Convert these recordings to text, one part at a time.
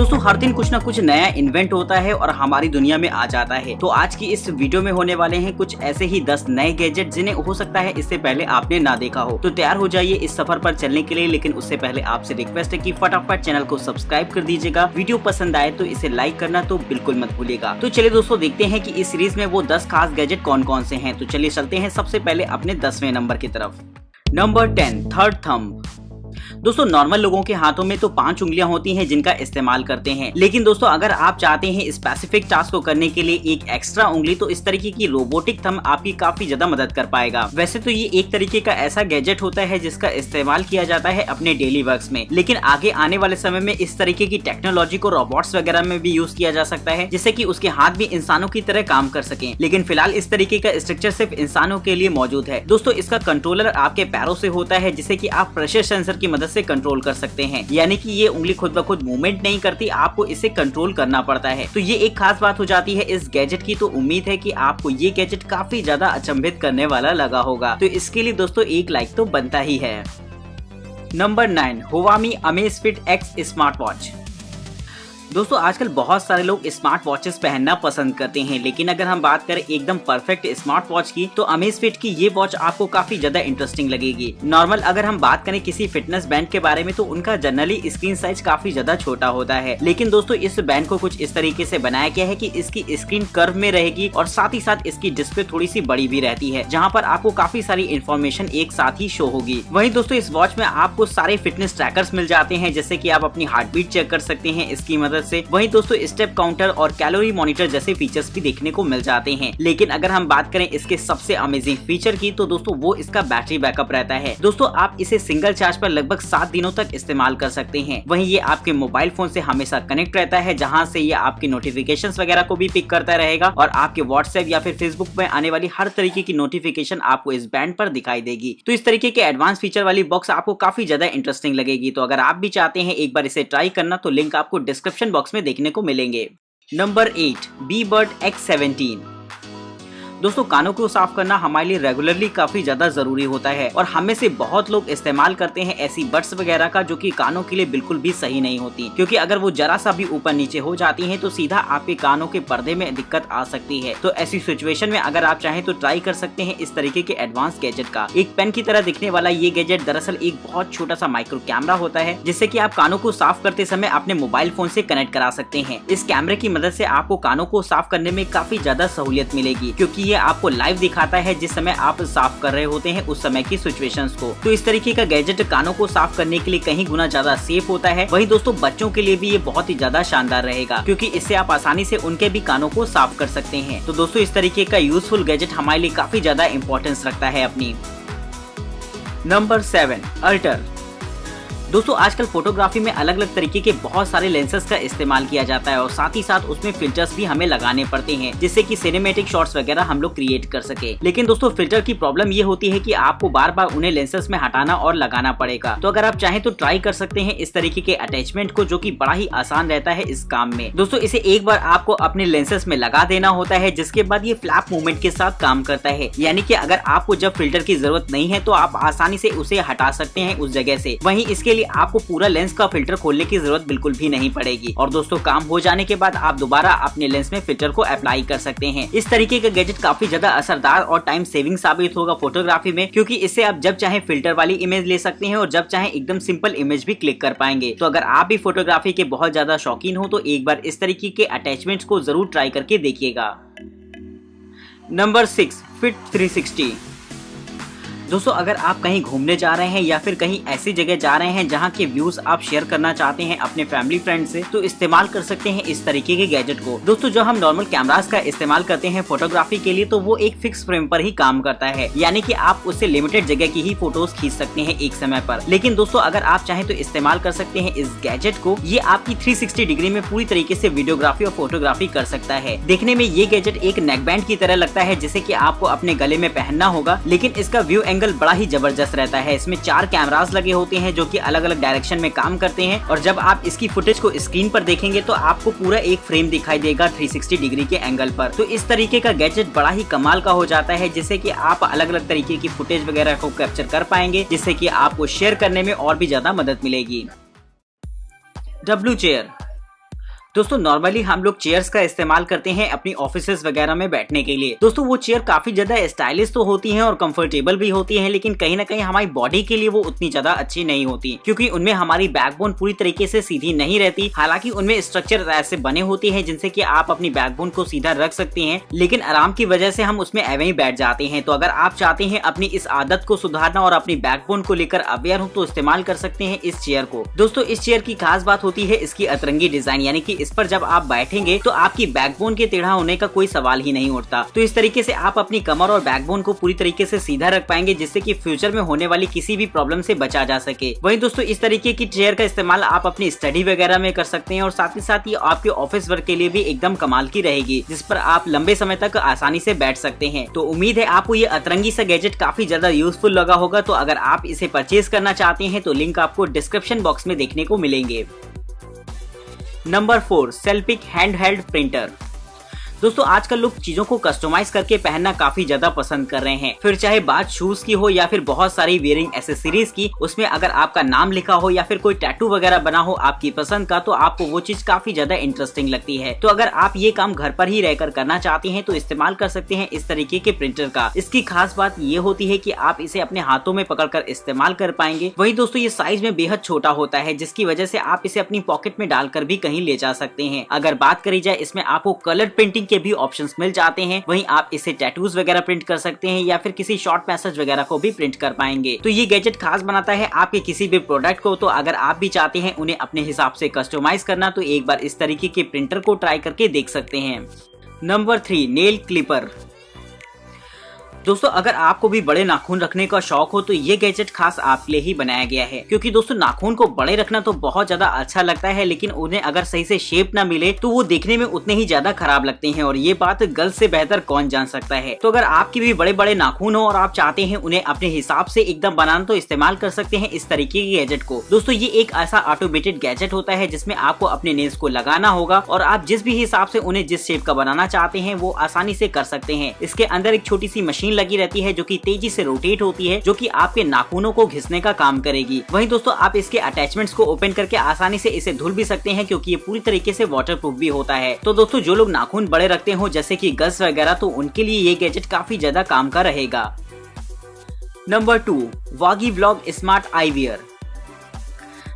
दोस्तों हर दिन कुछ ना कुछ नया इन्वेंट होता है और हमारी दुनिया में आ जाता है। तो आज की इस वीडियो में होने वाले हैं कुछ ऐसे ही 10 नए गैजेट जिन्हें हो सकता है इससे पहले आपने ना देखा हो। तो तैयार हो जाइए इस सफर पर चलने के लिए, लेकिन उससे पहले आपसे रिक्वेस्ट है कि फटाफट चैनल को सब्सक्राइब कर दीजिएगा। वीडियो पसंद आए तो इसे लाइक करना तो बिल्कुल मत भूलिएगा। तो चलिए दोस्तों देखते हैं कि इस सीरीज में वो 10 खास गैजेट कौन कौन से हैं। तो चलिए चलते हैं सबसे पहले अपने 10वें नंबर की तरफ। Number 10, third thumb. दोस्तों नॉर्मल लोगों के हाथों में तो 5 उंगलियां होती हैं जिनका इस्तेमाल करते हैं, लेकिन दोस्तों अगर आप चाहते हैं स्पेसिफिक टास्क को करने के लिए एक एक्स्ट्रा उंगली, तो इस तरीके की रोबोटिक थंब आपकी काफी ज्यादा मदद कर पाएगा। वैसे तो ये एक तरीके का ऐसा गैजेट होता है जिसका इस्तेमाल किया जाता है अपने डेली वर्क्स में, लेकिन आगे आने वाले समय में इस तरीके की टेक्नोलॉजी को रोबोट्स वगैरह में भी यूज किया जा सकता है, जिससे कि उसके हाथ भी इंसानों की तरह काम कर सकें। लेकिन फिलहाल इस तरीके का स्ट्रक्चर सिर्फ इंसानों के लिए मौजूद है। दोस्तों इसका कंट्रोलर आपके पैरों से होता है, जिसे कि आप प्रेशर सेंसर की मदद से कंट्रोल कर सकते हैं। यानी कि ये उंगली खुद ब खुद मूवमेंट नहीं करती, आपको इसे कंट्रोल करना पड़ता है। तो ये एक खास बात हो जाती है इस गैजेट की। तो उम्मीद है कि आपको ये गैजेट काफी ज्यादा अचंभित करने वाला लगा होगा। तो इसके लिए दोस्तों एक लाइक तो बनता ही है। Number 9, Huawei Amazfit X smart watch. दोस्तों आजकल बहुत सारे लोग स्मार्ट वॉचेस पहनना पसंद करते हैं, लेकिन अगर हम बात करें एकदम परफेक्ट स्मार्ट वॉच की, तो अमेज़फिट की ये वॉच आपको काफी ज्यादा इंटरेस्टिंग लगेगी। नॉर्मल अगर हम बात करें किसी फिटनेस बैंड के बारे में, तो उनका जनरली स्क्रीन साइज काफी ज्यादा छोटा होता है, लेकिन दोस्तों इस बैंड को कुछ इस तरीके से बनाया गया है कि इसकी स्क्रीन कर्व में रहेगी और साथ ही साथ इसकी डिस्प्ले थोड़ी सी बड़ी भी रहती है, जहाँ पर आपको काफी सारी इन्फॉर्मेशन एक साथ ही शो होगी। वहीं दोस्तों इस वॉच में आपको सारे फिटनेस ट्रैकर्स मिल जाते हैं, जैसे कि आप अपनी हार्ट बीट चेक कर सकते हैं इसकी मदद से। वहीं दोस्तों स्टेप काउंटर और कैलोरी मॉनिटर जैसे फीचर्स भी देखने को मिल जाते हैं। लेकिन अगर हम बात करें इसके सबसे अमेजिंग फीचर की, तो दोस्तों वो इसका बैटरी बैकअप रहता है। दोस्तों आप इसे सिंगल चार्ज पर लगभग 7 दिनों तक इस्तेमाल कर सकते हैं। वहीं ये आपके मोबाइल फोन से हमेशा कनेक्ट रहता है, जहां से ये आपकी नोटिफिकेशंस वगैरह को भी पिक करता रहेगा और आपके व्हाट्सएप या फिर फेसबुक में आने वाली हर तरीके की नोटिफिकेशन आपको इस बैंड पर दिखाई देगी। तो इस तरीके के एडवांस फीचर वाली बॉक्स आपको काफी ज्यादा इंटरेस्टिंग लगेगी। तो अगर आप भी चाहते हैं एक बार इसे ट्राई करना, तो लिंक आपको डिस्क्रिप्शन बॉक्स में देखने को मिलेंगे। Number 8, Beebird X17। दोस्तों कानों को साफ करना हमारे लिए रेगुलरली काफी ज्यादा जरूरी होता है और हमें से बहुत लोग इस्तेमाल करते हैं ऐसी बड्स वगैरह का जो कि कानों के लिए बिल्कुल भी सही नहीं होती, क्योंकि अगर वो जरा सा भी ऊपर नीचे हो जाती हैं तो सीधा आपके कानों के पर्दे में दिक्कत आ सकती है। तो ऐसी सिचुएशन में अगर आप चाहें तो ट्राई कर सकते हैं इस तरीके के एडवांस गैजेट का। एक पेन की तरह दिखने वाला ये गैजेट दरअसल एक बहुत छोटा सा माइक्रो कैमरा होता है, जिससे कि आप कानों को साफ करते समय अपने मोबाइल फोन से कनेक्ट करा सकते हैं। इस कैमरे की मदद से आपको कानों को साफ करने में काफी ज्यादा सहूलियत मिलेगी, क्योंकि ये आपको लाइव दिखाता है जिस समय आप साफ कर रहे होते हैं उस समय की सिचुएशंस को। तो इस तरीके का गैजेट कानों को साफ करने के लिए कहीं गुना ज्यादा सेफ होता है। वहीं दोस्तों बच्चों के लिए भी ये बहुत ही ज्यादा शानदार रहेगा, क्योंकि इससे आप आसानी से उनके भी कानों को साफ कर सकते हैं। तो दोस्तों इस तरीके का यूजफुल गैजेट हमारे लिए काफी ज्यादा इंपॉर्टेंस रखता है अपनी। Number 7, alter. दोस्तों आजकल फोटोग्राफी में अलग अलग तरीके के बहुत सारे लेंसेज का इस्तेमाल किया जाता है और साथ ही साथ उसमें फिल्टर्स भी हमें लगाने पड़ते हैं, जिससे कि सिनेमैटिक शॉट्स वगैरह हम लोग क्रिएट कर सके। लेकिन दोस्तों फिल्टर की प्रॉब्लम ये होती है कि आपको बार बार उन्हें लेंसेज में हटाना और लगाना पड़ेगा। तो अगर आप चाहें तो ट्राई कर सकते हैं इस तरीके के अटैचमेंट को, जो कि बड़ा ही आसान रहता है इस काम में। दोस्तों इसे एक बार आपको अपने लेंसेज में लगा देना होता है, जिसके बाद ये फ्लैप मूवमेंट के साथ काम करता है। यानी कि अगर आपको जब फिल्टर की जरूरत नहीं है तो आप आसानी से उसे हटा सकते हैं उस जगह से। वहीं इसके लिए आपको पूरा लेंस का फिल्टर खोलने की जरूरत बिल्कुल भी नहीं पड़ेगी और दोस्तों काम हो जाने के बाद आप दोबारा अपने लेंस में फिल्टर को अप्लाई कर सकते हैं। इस तरीके का गैजेट काफी ज्यादा असरदार और टाइम सेविंग साबित होगा फोटोग्राफी में, क्योंकि इससे आप जब चाहे फिल्टर वाली इमेज ले सकते हैं और जब चाहे एकदम सिंपल इमेज भी क्लिक कर पाएंगे। तो अगर आप भी फोटोग्राफी के बहुत ज्यादा शौकीन हो तो एक बार इस तरीके के अटैचमेंट्स को जरूर ट्राई करके देखिएगा। Number 6, fit 360। दोस्तों अगर आप कहीं घूमने जा रहे हैं या फिर कहीं ऐसी जगह जा रहे हैं जहां के व्यूज आप शेयर करना चाहते हैं अपने फैमिली फ्रेंड से, तो इस्तेमाल कर सकते हैं इस तरीके के गैजेट को। दोस्तों जो हम नॉर्मल कैमरास का इस्तेमाल करते हैं फोटोग्राफी के लिए, तो वो एक फिक्स फ्रेम पर ही काम करता है, यानी कि आप उससे लिमिटेड जगह की ही फोटोज खींच सकते हैं एक समय पर। लेकिन दोस्तों अगर आप चाहें तो इस्तेमाल कर सकते हैं इस गैजेट को। ये आपकी 360 डिग्री में पूरी तरीके से वीडियोग्राफी और फोटोग्राफी कर सकता है। देखने में ये गैजेट एक नेक बैंड की तरह लगता है, जिसे कि आपको अपने गले में पहनना होगा, लेकिन इसका व्यू एंगल बड़ा ही जबरदस्त रहता है। इसमें 4 कैमरास लगे होते हैं जो कि अलग अलग डायरेक्शन में काम करते हैं और जब आप इसकी फुटेज को स्क्रीन पर देखेंगे तो आपको पूरा एक फ्रेम दिखाई देगा 360 डिग्री के एंगल पर। तो इस तरीके का गैजेट बड़ा ही कमाल का हो जाता है, जिससे कि आप अलग अलग तरीके की फुटेज वगैरह को कैप्चर कर पाएंगे, जिससे कि आपको शेयर करने में और भी ज्यादा मदद मिलेगी। W chair. दोस्तों नॉर्मली हम लोग चेयर्स का इस्तेमाल करते हैं अपनी ऑफिसेस वगैरह में बैठने के लिए। दोस्तों वो चेयर काफी ज्यादा स्टाइलिश तो होती हैं और कंफर्टेबल भी होती हैं, लेकिन कहीं ना कहीं हमारी बॉडी के लिए वो उतनी ज्यादा अच्छी नहीं होती, क्योंकि उनमें हमारी बैकबोन पूरी तरीके से सीधी नहीं रहती। हालांकि उनमें स्ट्रक्चर ऐसे बने होते हैं जिनसे कि आप अपनी बैकबोन को सीधा रख सकते हैं, लेकिन आराम की वजह से हम उसमें एवं ही बैठ जाते हैं। तो अगर आप चाहते हैं अपनी इस आदत को सुधारना और अपनी बैकबोन को लेकर अवेयर हो तो इस्तेमाल कर सकते हैं इस चेयर को। दोस्तों इस चेयर की खास बात होती है इसकी अतरंगी डिजाइन, यानी कि इस पर जब आप बैठेंगे तो आपकी बैकबोन के टेढ़ा होने का कोई सवाल ही नहीं उठता। तो इस तरीके से आप अपनी कमर और बैकबोन को पूरी तरीके से सीधा रख पाएंगे, जिससे कि फ्यूचर में होने वाली किसी भी प्रॉब्लम से बचा जा सके। वहीं दोस्तों इस तरीके की चेयर का इस्तेमाल आप अपनी स्टडी वगैरह में कर सकते हैं और साथ ही साथ ये आपके ऑफिस वर्क के लिए भी एकदम कमाल की रहेगी, जिस पर आप लंबे समय तक आसानी से बैठ सकते हैं। तो उम्मीद है आपको ये अतरंगी सा गैजेट काफी ज्यादा यूजफुल लगा होगा। तो अगर आप इसे परचेज करना चाहते हैं तो लिंक आपको डिस्क्रिप्शन बॉक्स में देखने को मिलेंगे। नंबर 4, सेल्फिक हैंडहेल्ड प्रिंटर। दोस्तों आजकल लोग चीजों को कस्टमाइज करके पहनना काफी ज्यादा पसंद कर रहे हैं, फिर चाहे बात शूज की हो या फिर बहुत सारी वेयरिंग एसेसरीज की, उसमें अगर आपका नाम लिखा हो या फिर कोई टैटू वगैरह बना हो आपकी पसंद का, तो आपको वो चीज काफी ज्यादा इंटरेस्टिंग लगती है। तो अगर आप ये काम घर पर ही रहकर करना चाहते हैं तो इस्तेमाल कर सकते हैं इस तरीके के प्रिंटर का। इसकी खास बात ये होती है कि आप इसे अपने हाथों में पकड़कर इस्तेमाल कर पाएंगे। वहीं दोस्तों ये साइज में बेहद छोटा होता है, जिसकी वजह से आप इसे अपनी पॉकेट में डालकर भी कहीं ले जा सकते हैं। अगर बात करी जाए इसमें आपको कलर प्रिंटिंग के भी ऑप्शंस मिल जाते हैं। वहीं आप इसे टैटूज वगैरह प्रिंट कर सकते हैं या फिर किसी शॉर्ट मैसेज वगैरह को भी प्रिंट कर पाएंगे। तो ये गैजेट खास बनाता है आपके किसी भी प्रोडक्ट को। तो अगर आप भी चाहते हैं उन्हें अपने हिसाब से कस्टमाइज करना, तो एक बार इस तरीके के प्रिंटर को ट्राई करके देख सकते हैं। Number 3, nail clipper. दोस्तों अगर आपको भी बड़े नाखून रखने का शौक हो तो ये गैजेट खास आपके लिए ही बनाया गया है, क्योंकि दोस्तों नाखून को बड़े रखना तो बहुत ज्यादा अच्छा लगता है, लेकिन उन्हें अगर सही से शेप ना मिले तो वो देखने में उतने ही ज्यादा खराब लगते हैं, और ये बात गर्ल्स से बेहतर कौन जान सकता है। तो अगर आपके भी बड़े बड़े नाखून हो और आप चाहते हैं उन्हें अपने हिसाब से एकदम बनाना, तो इस्तेमाल कर सकते हैं इस तरीके के गैजेट को। दोस्तों ये एक ऐसा ऑटोमेटेड गैजेट होता है जिसमें आपको अपने नेल्स को लगाना होगा और आप जिस भी हिसाब से उन्हें जिस शेप का बनाना चाहते हैं वो आसानी से कर सकते हैं। इसके अंदर एक छोटी सी मशीन लगी रहती है जो कि तेजी से रोटेट होती है, जो कि आपके नाखूनों को घिसने का काम करेगी। वहीं दोस्तों आप इसके अटैचमेंट्स को ओपन करके आसानी से इसे धुल भी सकते हैं, क्योंकि ये पूरी तरीके से वाटरप्रूफ भी होता है। तो दोस्तों जो लोग नाखून बड़े रखते हो जैसे कि गर्ल्स वगैरह, तो उनके लिए ये गैजेट काफी ज्यादा काम का रहेगा। Number 2, वागी vlog smart I wear.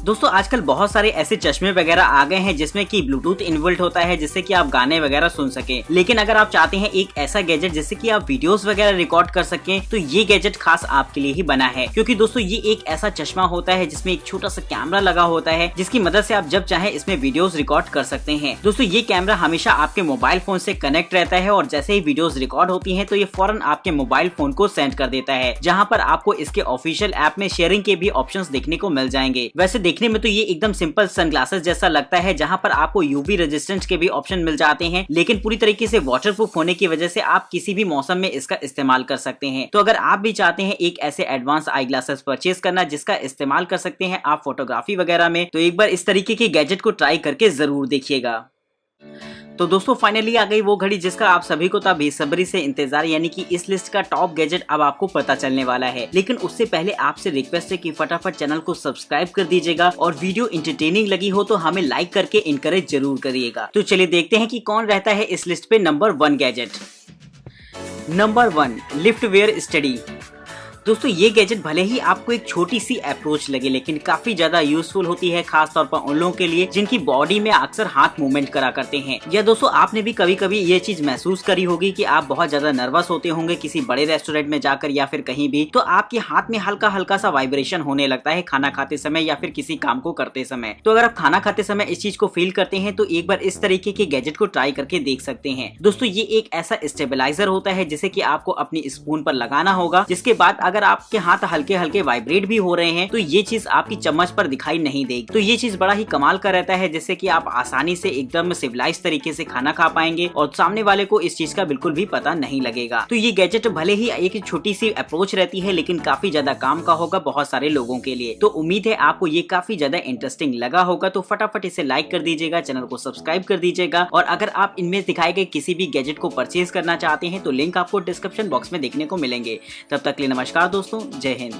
दोस्तों आजकल बहुत सारे ऐसे चश्मे वगैरह आ गए हैं जिसमें कि ब्लूटूथ इनबिल्ट होता है, जिससे कि आप गाने वगैरह सुन सके। लेकिन अगर आप चाहते हैं एक ऐसा गैजेट जिससे कि आप वीडियोस वगैरह रिकॉर्ड कर सकें, तो ये गैजेट खास आपके लिए ही बना है। क्योंकि दोस्तों ये एक ऐसा चश्मा होता है जिसमें एक छोटा सा कैमरा लगा होता है, जिसकी मदद से आप जब चाहे इसमें वीडियोस रिकॉर्ड कर सकते हैं। दोस्तों ये कैमरा हमेशा आपके मोबाइल फोन से कनेक्ट रहता है और जैसे ही वीडियोस रिकॉर्ड होती है तो ये फौरन आपके मोबाइल फोन को सेंड कर देता है, जहाँ पर आपको इसके ऑफिशियल ऐप में शेयरिंग के भी ऑप्शंस देखने को मिल जाएंगे। वैसे देखने में तो ये एकदम सिंपल सनग्लासेस जैसा लगता है, जहां पर आपको यूवी रेजिस्टेंस के भी ऑप्शन मिल जाते हैं, लेकिन पूरी तरीके से वाटरप्रूफ होने की वजह से आप किसी भी मौसम में इसका इस्तेमाल कर सकते हैं। तो अगर आप भी चाहते हैं एक ऐसे एडवांस आई ग्लासेस परचेज करना जिसका इस्तेमाल कर सकते हैं आप फोटोग्राफी वगैरह में, तो एक बार इस तरीके के गैजेट को ट्राई करके जरूर देखिएगा। तो दोस्तों फाइनली आ गई वो घड़ी जिसका आप सभी को था बेसब्री से इंतजार, यानी कि इस लिस्ट का टॉप गैजेट अब आपको पता चलने वाला है। लेकिन उससे पहले आपसे रिक्वेस्ट है कि फटाफट चैनल को सब्सक्राइब कर दीजिएगा और वीडियो इंटरटेनिंग लगी हो तो हमें लाइक करके इनकरेज जरूर करिएगा। तो चलिए देखते हैं कि कौन रहता है इस लिस्ट पे number 1 gadget. Number 1, Liftware steady. दोस्तों ये गैजेट भले ही आपको एक छोटी सी अप्रोच लगे, लेकिन काफी ज्यादा यूजफुल होती है, खास तौर पर उन लोगों के लिए जिनकी बॉडी में अक्सर हाथ मूवमेंट करा करते हैं। या दोस्तों आपने भी कभी कभी ये चीज महसूस करी होगी कि आप बहुत ज्यादा नर्वस होते होंगे किसी बड़े रेस्टोरेंट में जाकर या फिर कहीं भी, तो आपके हाथ में हल्का हल्का सा वाइब्रेशन होने लगता है खाना खाते समय या फिर किसी काम को करते समय। तो अगर आप खाना खाते समय इस चीज को फील करते हैं तो एक बार इस तरीके के गैजेट को ट्राई करके देख सकते हैं। दोस्तों ये एक ऐसा स्टेबलाइजर होता है जिसे कि आपको अपनी स्पून पर लगाना होगा, जिसके बाद अगर आपके हाथ हल्के हल्के वाइब्रेट भी हो रहे हैं तो ये चीज आपकी चम्मच पर दिखाई नहीं देगी। तो ये चीज बड़ा ही कमाल का रहता है, जिससे कि आप आसानी से एकदम सिविलाइज तरीके से खाना खा पाएंगे और सामने वाले को इस चीज का बिल्कुल भी पता नहीं लगेगा। तो ये गैजेट भले ही एक छोटी सी अप्रोच रहती है, लेकिन काफी ज्यादा काम का होगा बहुत सारे लोगों के लिए। तो उम्मीद है आपको ये काफी ज्यादा इंटरेस्टिंग लगा होगा। तो फटाफट इसे लाइक कर दीजिएगा, चैनल को सब्सक्राइब कर दीजिएगा, और अगर आप इनमें दिखाए गए किसी भी गैजेट को परचेज करना चाहते हैं तो लिंक आपको डिस्क्रिप्शन बॉक्स में देखने को मिलेंगे। तब तक के लिए नमस्कार दोस्तों, जय हिंद।